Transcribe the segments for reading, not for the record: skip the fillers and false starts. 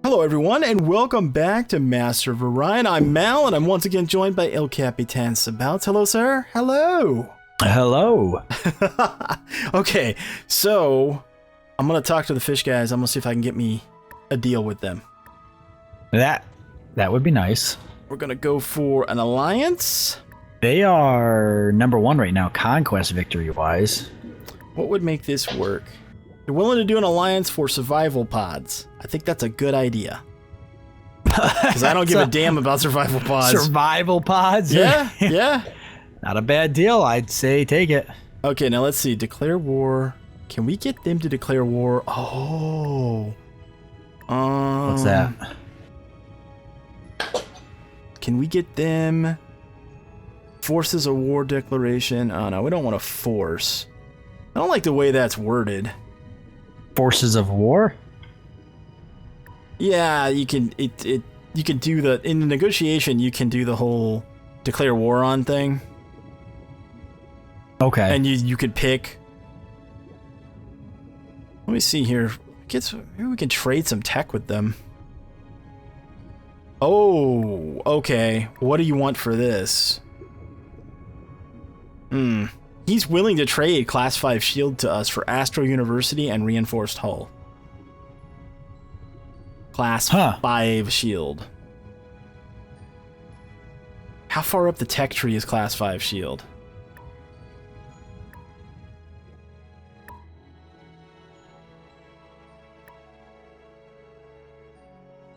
Hello everyone, and welcome back to Master of Orion. I'm Mal, and I'm once again joined by El Capitan Sabouts. Hello, sir. Hello. Hello. Okay, so I'm gonna talk to the fish guys. I'm gonna see if I can get me a deal with them. That would be nice. We're gonna go for an alliance. They are number one right now, conquest victory-wise. What would make this work? You're willing to do an alliance for survival pods. I think that's a good idea. Because I don't give a damn about survival pods. Survival pods? Yeah, yeah. Not a bad deal. I'd say take it. Okay, now let's see. Declare war. Can we get them to declare war? Oh. What's that? Can we get them... Forces a war declaration? Oh, no, we don't want to force. I don't like the way that's worded. Forces of war? Yeah, you can you can do the in the negotiation. You can do the whole declare war on thing. Okay. And you could pick. Let me see here. Maybe we can trade some tech with them. Oh, okay. What do you want for this? He's willing to trade Class 5 shield to us for Astro University and reinforced hull. Class 5 shield. How far up the tech tree is Class 5 shield?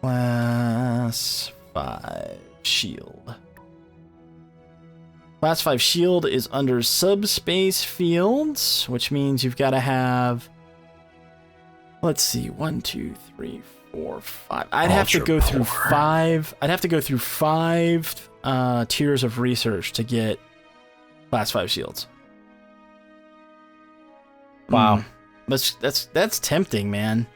Class 5 shield. Class 5 shield is under subspace fields, which means you've got to have... Let's see, 1, 2, 3, 4, 5. I'd have to go through 5. I'd have to go through 5 tiers of research to get Class 5 shields. Wow. That's tempting, man.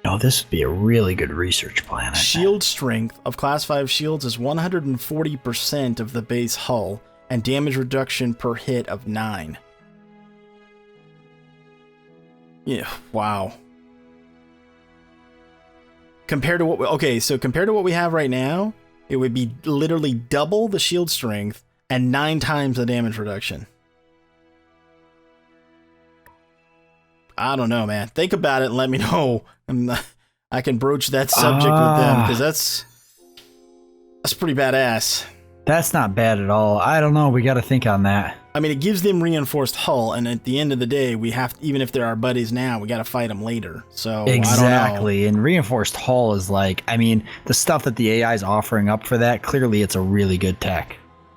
No, this would be a really good research plan. Shield strength of Class 5 shields is 140% of the base hull, and damage reduction per hit of 9. Yeah, wow. Compared to what compared to what we have right now, it would be literally double the shield strength and 9 times the damage reduction. I don't know, man. Think about it and let me know. I can broach that subject with them, because that's pretty badass. That's not bad at all. I don't know. We got to think on that. I mean, it gives them reinforced hull, and at the end of the day, we have to, even if they're our buddies now, we got to fight them later. So exactly, I don't know. And reinforced hull is like, I mean, the stuff that the AI is offering up for that. Clearly, it's a really good tech.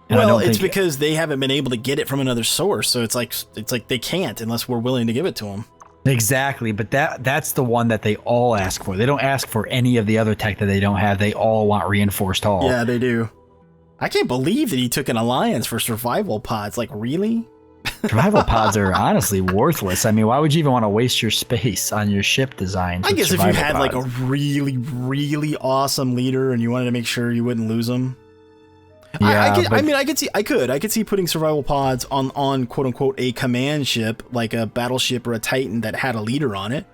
And well, it's because they haven't been able to get it from another source, so it's like they can't unless we're willing to give it to them. Exactly, but that's the one that they all ask for. They don't ask for any of the other tech that they don't have. They all want reinforced hull. Yeah, they do. I can't believe that he took an alliance for survival pods. Like, really? Survival pods are honestly worthless. I mean, why would you even want to waste your space on your ship designs? I guess if you had like a really, really awesome leader and you wanted to make sure you wouldn't lose them. Yeah, I could see putting survival pods on quote unquote a command ship, like a battleship or a Titan that had a leader on it.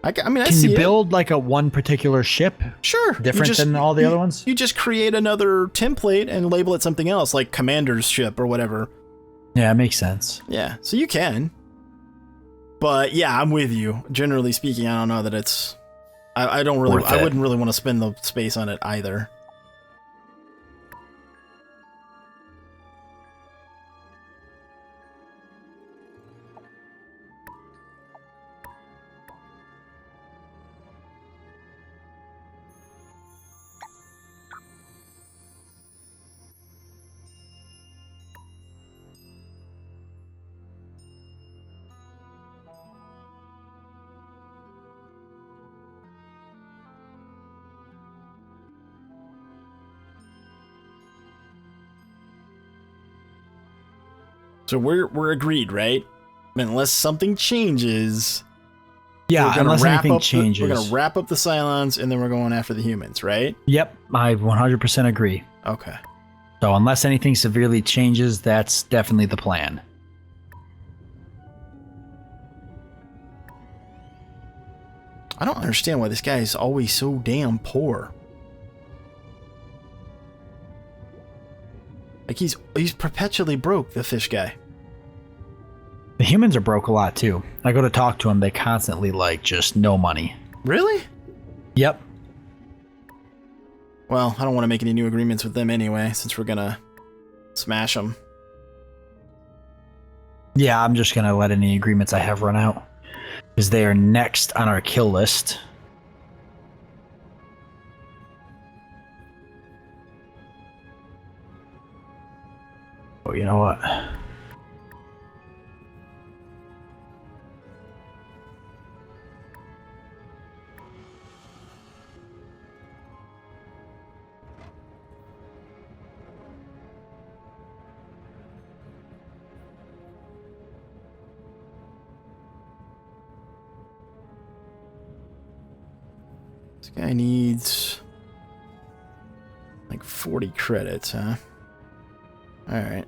Can you build like a one particular ship? Sure. Different than all the other ones? You just create another template and label it something else, like commander's ship or whatever. Yeah, it makes sense. Yeah, so you can. But yeah, I'm with you. Generally speaking, I don't know that it's... I wouldn't really want to spend the space on it either. So we're agreed, right? Unless something changes. Yeah, unless anything changes. We're going to wrap up the Cylons, and then we're going after the humans, right? Yep, I 100% agree. Okay. So unless anything severely changes, that's definitely the plan. I don't understand why this guy is always so damn poor. Like, he's perpetually broke, the fish guy. The humans are broke a lot, too. I go to talk to them, they constantly, like, just no money. Really? Yep. Well, I don't want to make any new agreements with them anyway, since we're gonna smash them. Yeah, I'm just gonna let any agreements I have run out. Because they are next on our kill list. Oh, you know what? This guy needs like 40 credits, huh? Alright.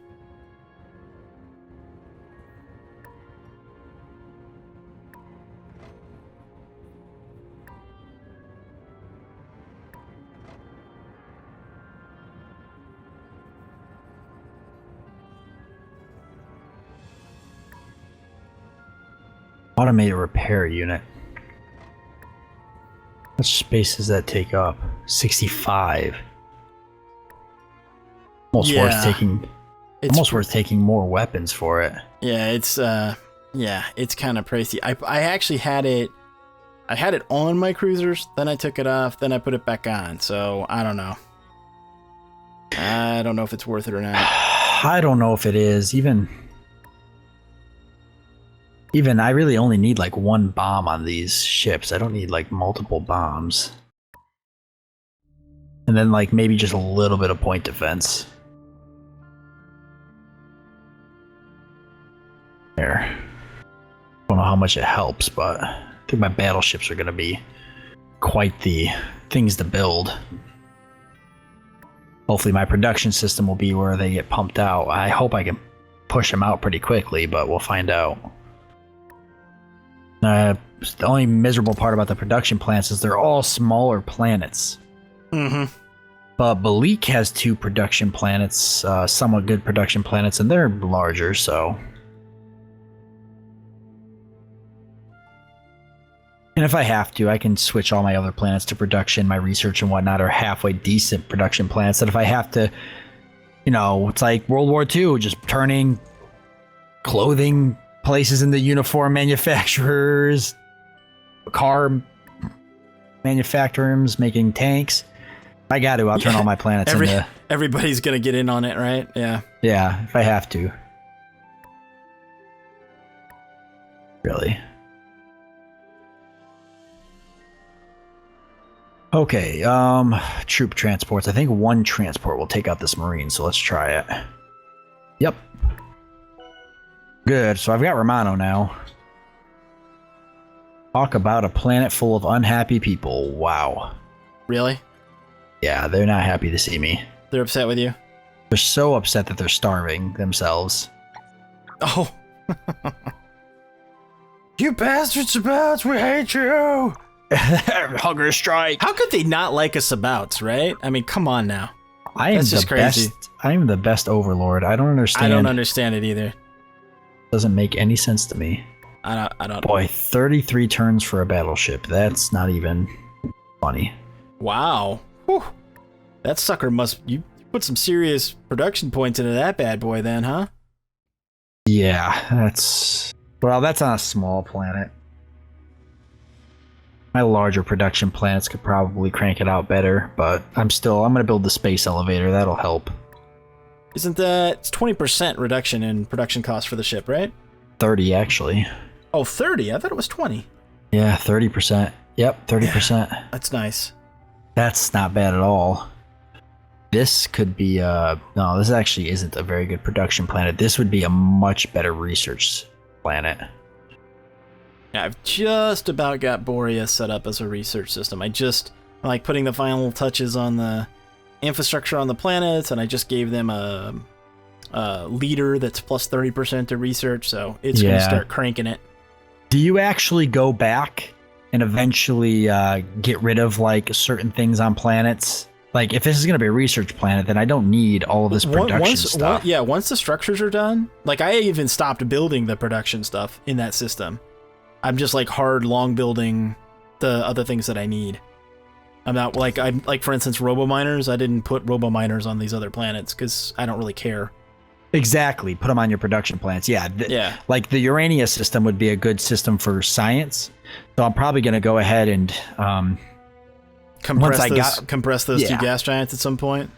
Automated repair unit. How much space does that take up? 65. Almost worth taking. Almost worth taking more weapons for it. Yeah, it's kind of pricey. I actually had it. I had it on my cruisers, then I took it off, then I put it back on. So I don't know. I don't know if it's worth it or not. I don't know if it is. Even I really only need like one bomb on these ships. I don't need like multiple bombs. And then like maybe just a little bit of point defense. There. Don't know how much it helps, but I think my battleships are going to be quite the things to build. Hopefully my production system will be where they get pumped out. I hope I can push them out pretty quickly, but we'll find out. The only miserable part about the production plants is they're all smaller planets. Mm-hmm. But Balik has 2 production planets, somewhat good production planets, and they're larger, so... And if I have to, I can switch all my other planets to production. My research and whatnot are halfway decent production planets. That if I have to, you know, it's like World War II, just turning clothing places into uniform manufacturers, car manufacturers, making tanks. I got to. I'll turn all my planets into... Everybody's going to get in on it, right? Yeah. Yeah, if I have to. Really. Okay, troop transports. I think 1 transport will take out this marine, so let's try it. Yep. Good, so I've got Romano now. Talk about a planet full of unhappy people. Wow. Really? Yeah, they're not happy to see me. They're upset with you? They're so upset that they're starving themselves. Oh. You bastards, Sabouts, we hate you! Hunger strike. How could they not like us Sabouts, right? I mean, come on now. I am the best. I am the best overlord. I don't understand. I don't understand it either. Doesn't make any sense to me. I don't. Boy, 33 turns for a battleship. That's not even funny. Wow. Whew. That sucker must... You put some serious production points into that bad boy then, huh? Yeah, that's... Well, that's on a small planet. My larger production planets could probably crank it out better, but I'm going to build the space elevator. That'll help. Isn't that... It's 20% reduction in production cost for the ship, right? 30, actually. Oh, 30? I thought it was 20. Yeah, 30%. Yep, 30%. Yeah, that's nice. That's not bad at all. This could be... No, this actually isn't a very good production planet. This would be a much better research planet. Yeah, I've just about got Borea set up as a research system. I like putting the final touches on the infrastructure on the planets, and I just gave them a leader that's plus 30% to research, so it's going to start cranking it. Do you actually go back and eventually get rid of like certain things on planets. Like if this is going to be a research planet, then I don't need all of this production stuff. Once the structures are done, like I even stopped building the production stuff in that system. I'm just like hard long building the other things that I need. I'm not like for instance robo-miners. I didn't put robo-miners on these other planets because I don't really care. Exactly. Put them on your production planets. Yeah. Yeah. Like the Urania system would be a good system for science. So I'm probably going to go ahead and compress those two gas giants at some point.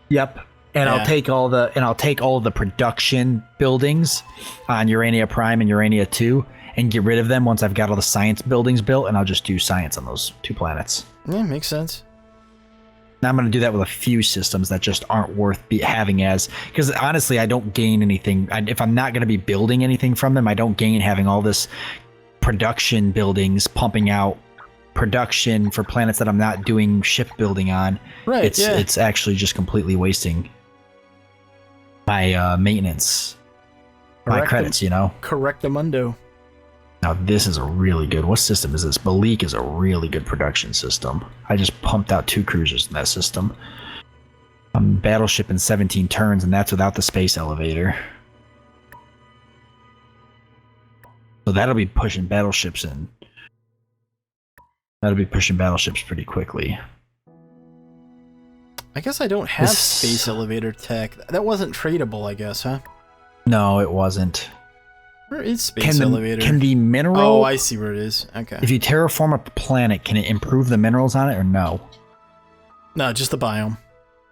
Yep. And I'll take all the production buildings on Urania Prime and Urania 2 and get rid of them once I've got all the science buildings built, and I'll just do science on those 2 planets. Yeah, makes sense. Now I'm going to do that with a few systems that just aren't worth having because honestly, I don't gain anything. If I'm not going to be building anything from them, I don't gain having all this production buildings pumping out production for planets that I'm not doing ship building on. Right. It's actually just completely wasting my maintenance, my credits, Correctamundo. Now this is a really good. What system is this? Balik is a really good production system. I just pumped out 2 cruisers in that system. Battleship in 17 turns, and that's without the space elevator. So that'll be pushing battleships in. That'll be pushing battleships pretty quickly. I guess I don't have space elevator tech. That wasn't tradable, I guess, huh? No, it wasn't. Where is space elevator? Can the mineral... Oh, I see where it is. Okay. If you terraform a planet, can it improve the minerals on it or no? No, just the biome.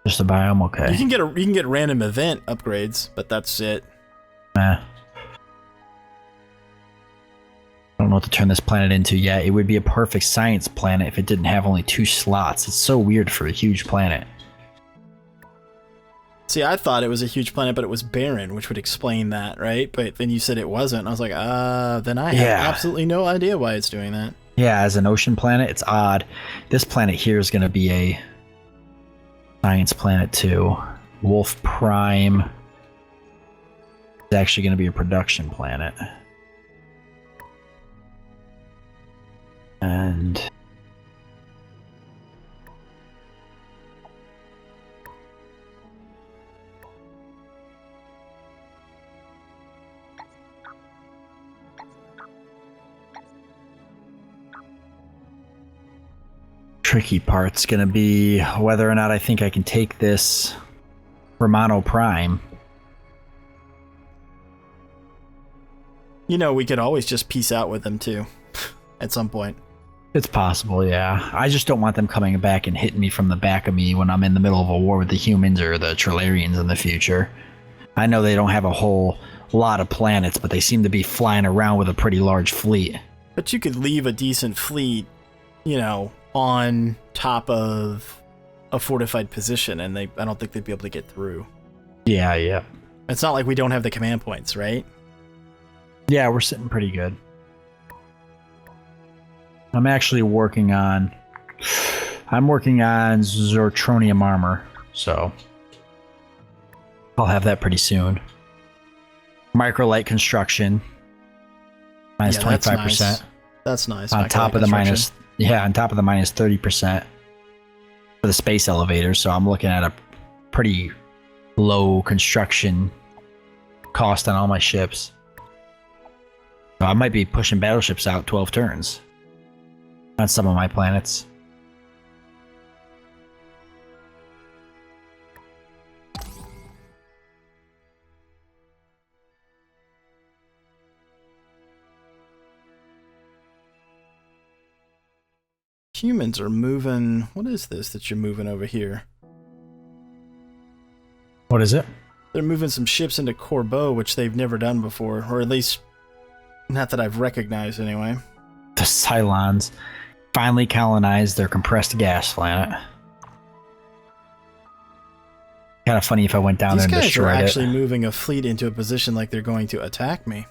Just the biome, okay. You can get random event upgrades, but that's it. I don't know what to turn this planet into yet. It would be a perfect science planet if it didn't have only 2 slots. It's so weird for a huge planet. See, I thought it was a huge planet, but it was barren, which would explain that, right? But then you said it wasn't. And I was like, then I have absolutely no idea why it's doing that. Yeah, as an ocean planet, it's odd. This planet here is going to be a science planet too. Wolf Prime is actually going to be a production planet. And tricky part's gonna be whether or not I think I can take this Romano Prime. We could always just peace out with them too at some point. It's possible, yeah. I just don't want them coming back and hitting me from the back of me when I'm in the middle of a war with the humans or the Trilarians in the future. I know they don't have a whole lot of planets, but they seem to be flying around with a pretty large fleet. But you could leave a decent fleet, on top of a fortified position, and I don't think they'd be able to get through. Yeah. It's not like we don't have the command points, right? Yeah, we're sitting pretty good. I'm actually working on Zertronium armor, so I'll have that pretty soon. Microlight construction, minus 25%. That's nice. On top of the minus 30% for the space elevator. So I'm looking at a pretty low construction cost on all my ships. So I might be pushing battleships out 12 turns on some of my planets. Humans are moving. What is this that you're moving over here? What is it? They're moving some ships into Corbeau, which they've never done before, or at least not that I've recognized anyway. The Cylons finally colonized their compressed gas planet. Kind of funny if I went down there and destroyed it. These guys are actually moving a fleet into a position like they're going to attack me.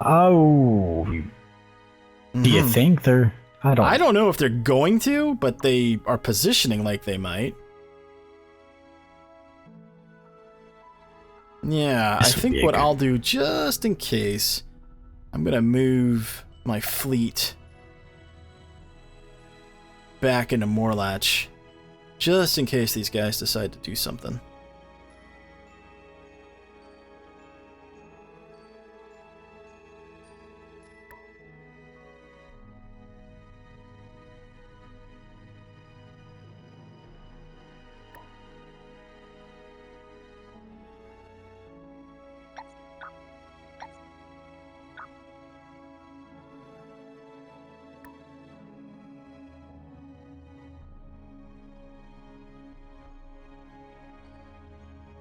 Oh. Do you think they're... I don't know if they're going to, but they are positioning like they might. Yeah, I think what I'll do, just in case, I'm going to move my fleet back into Morlatch, just in case these guys decide to do something.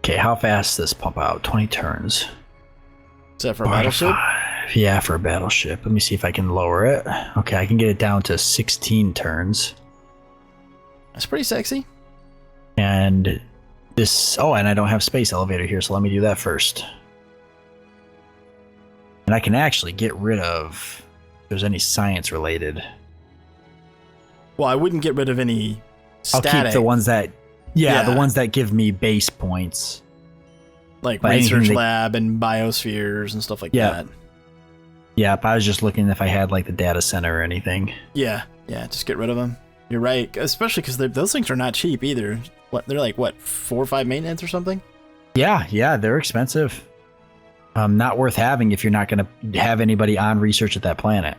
Okay, how fast does this pump out? 20 turns. Is that for a battleship? Yeah, for a battleship. Let me see if I can lower it. Okay, I can get it down to 16 turns. That's pretty sexy. And this... Oh, and I don't have space elevator here, so let me do that first. And I can actually get rid of... if there's any science related. Well, I wouldn't get rid of any static. I'll keep the ones that... Yeah, the ones that give me base points. Like but research lab and biospheres and stuff like that. Yeah, but I was just looking if I had like the data center or anything. Yeah, just get rid of them. You're right, especially because those things are not cheap either. They're like, what, 4 or 5 maintenance or something? Yeah, they're expensive. Not worth having if you're not going to have anybody on research at that planet.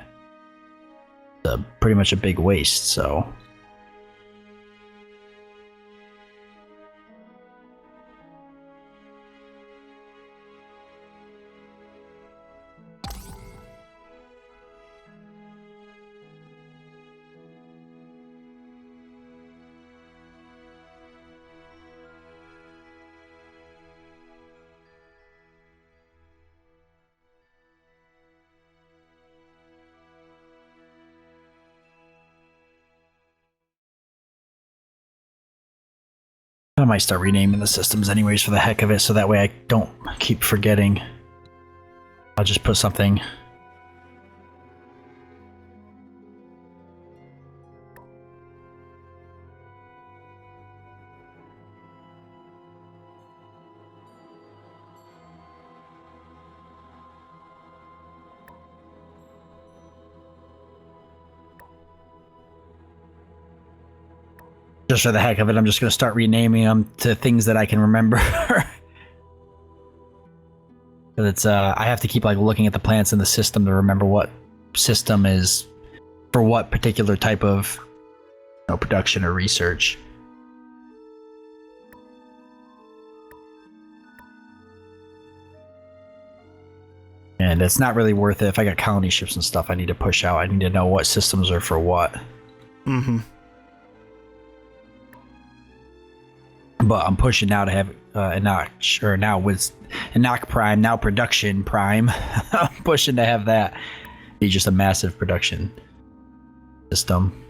It's pretty much a big waste, so... I might start renaming the systems anyways for the heck of it, so that way I don't keep forgetting. I'll just put something. Just for the heck of it, I'm just going to start renaming them to things that I can remember. It's I have to keep like looking at the planets in the system to remember what system is for what particular type of production or research. And it's not really worth it. If I got colony ships and stuff I need to push out, I need to know what systems are for what. Mm-hmm. But I'm pushing now to have Enoch, or now with Enoch Prime, now Production Prime. I'm pushing to have that be just a massive production system.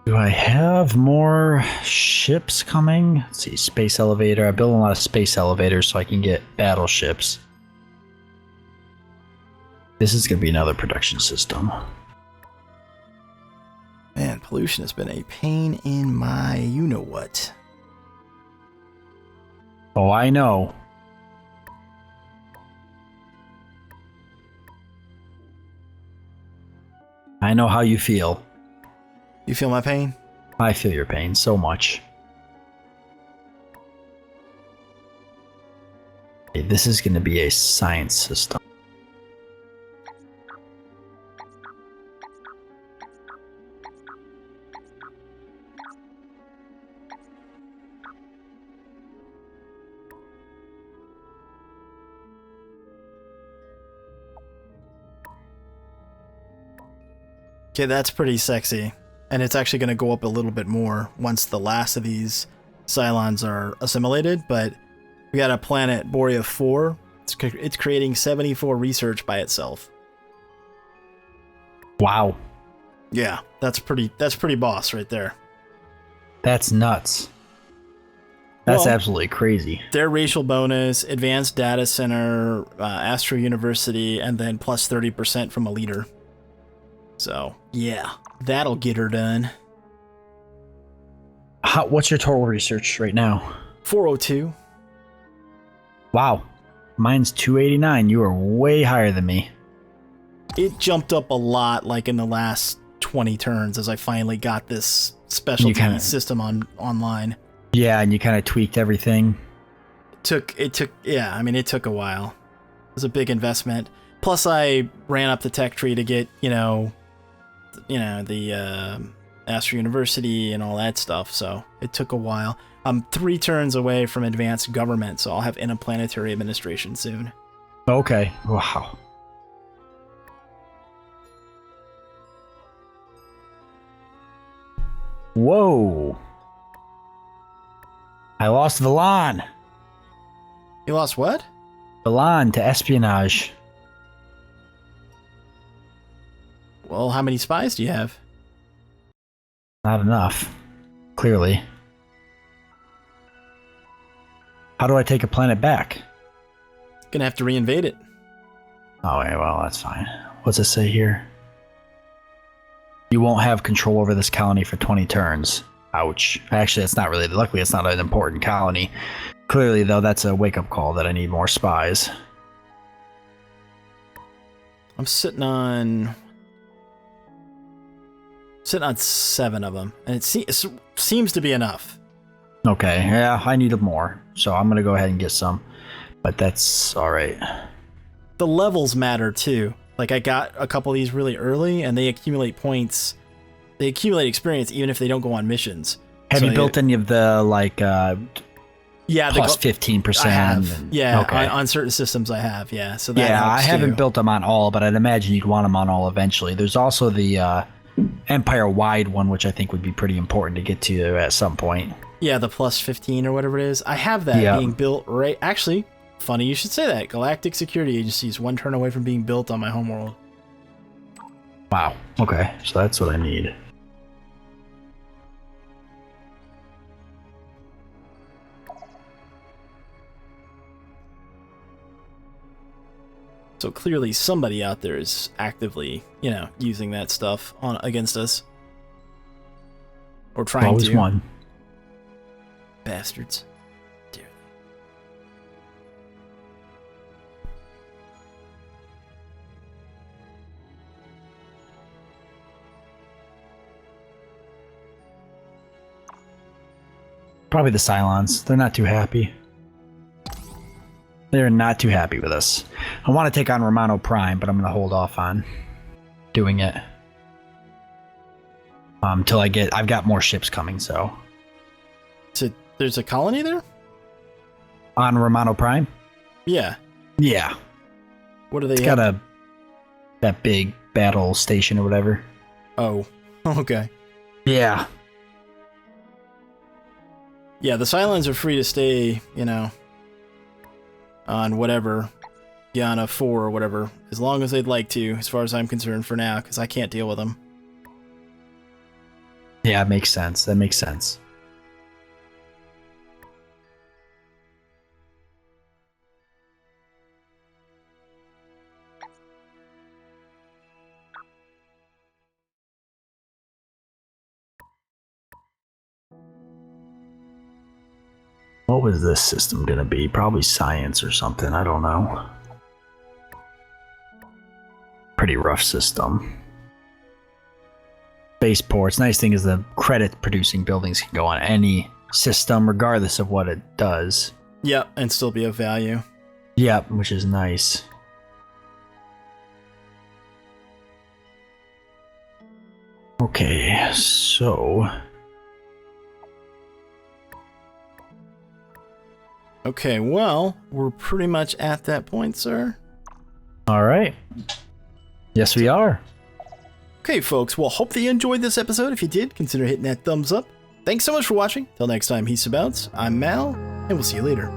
Do I have more ships coming? Let's see, space elevator. I build a lot of space elevators so I can get battleships. This is going to be another production system. Man, pollution has been a pain in my you-know-what. Oh, I know. I know how you feel. You feel my pain? I feel your pain so much. Okay, this is going to be a science system. Okay, that's pretty sexy. And it's actually going to go up a little bit more once the last of these Cylons are assimilated. But we got a planet, Borea 4. It's creating 74 research by itself. Wow. Yeah, that's pretty boss right there. That's nuts. That's absolutely crazy. Their racial bonus, advanced data center, Astro University, and then plus 30% from a leader. So, yeah, that'll get her done. What's your total research right now? 402. Wow. Mine's 289. You are way higher than me. It jumped up a lot, like in the last 20 turns, as I finally got this specialty system online. Yeah, and you kind of tweaked everything. It took a while. It was a big investment. Plus, I ran up the tech tree to get, the Astro University and all that stuff. So it took a while. I'm 3 turns away from advanced government, so I'll have interplanetary administration soon. Okay. Wow. Whoa. I lost Villan. You lost what? Villan to espionage. Well, how many spies do you have? Not enough. Clearly. How do I take a planet back? Gonna have to reinvade it. Oh, yeah, well, that's fine. What's it say here? You won't have control over this colony for 20 turns. Ouch. Actually, it's not really. Luckily, it's not an important colony. Clearly, though, that's a wake-up call that I need more spies. I'm sitting on 7 of them, and it seems to be enough. Okay, yeah, I need more, so I'm gonna go ahead and get some. But that's all right. The levels matter too. Like, I got a couple of these really early, and they accumulate points. They accumulate experience even if they don't go on missions. Have you built any of the, like, plus 15%? I have. Yeah, okay. On certain systems I have, yeah. So that helps I haven't too. built them on all, but I'd imagine you'd want them on all eventually. There's also the Empire-wide one, which I think would be pretty important to get to at some point. Yeah, the plus 15 or whatever it is. I have that being built right... Actually, funny you should say that. Galactic Security Agency is 1 turn away from being built on my homeworld. Wow. Okay, so that's what I need. So clearly somebody out there is actively, using that stuff against us. Or trying Always to. one. Bastards. Dear. Probably the Cylons. They're not too happy. They're not too happy with us. I want to take on Romano Prime, but I'm going to hold off on doing it. Till I've got more ships coming, so. There's a colony there? On Romano Prime? Yeah. Yeah. What do they It's got that big battle station or whatever. Oh, okay. Yeah. Yeah, the Cylons are free to stay, on whatever, Yana 4 or whatever, as long as they'd like to, as far as I'm concerned for now, because I can't deal with them. Yeah, it makes sense. That makes sense. What was this system gonna be? Probably science or something. I don't know. Pretty rough system. Spaceports. Nice thing is the credit-producing buildings can go on any system, regardless of what it does. Yep, and still be of value. Yep, which is nice. Okay, so... Okay, well, we're pretty much at that point, sir. All right. Yes, we are. Okay, folks, well, hope that you enjoyed this episode. If you did, consider hitting that thumbs up. Thanks so much for watching. Till next time, he's Sabouts, I'm Mal, and we'll see you later.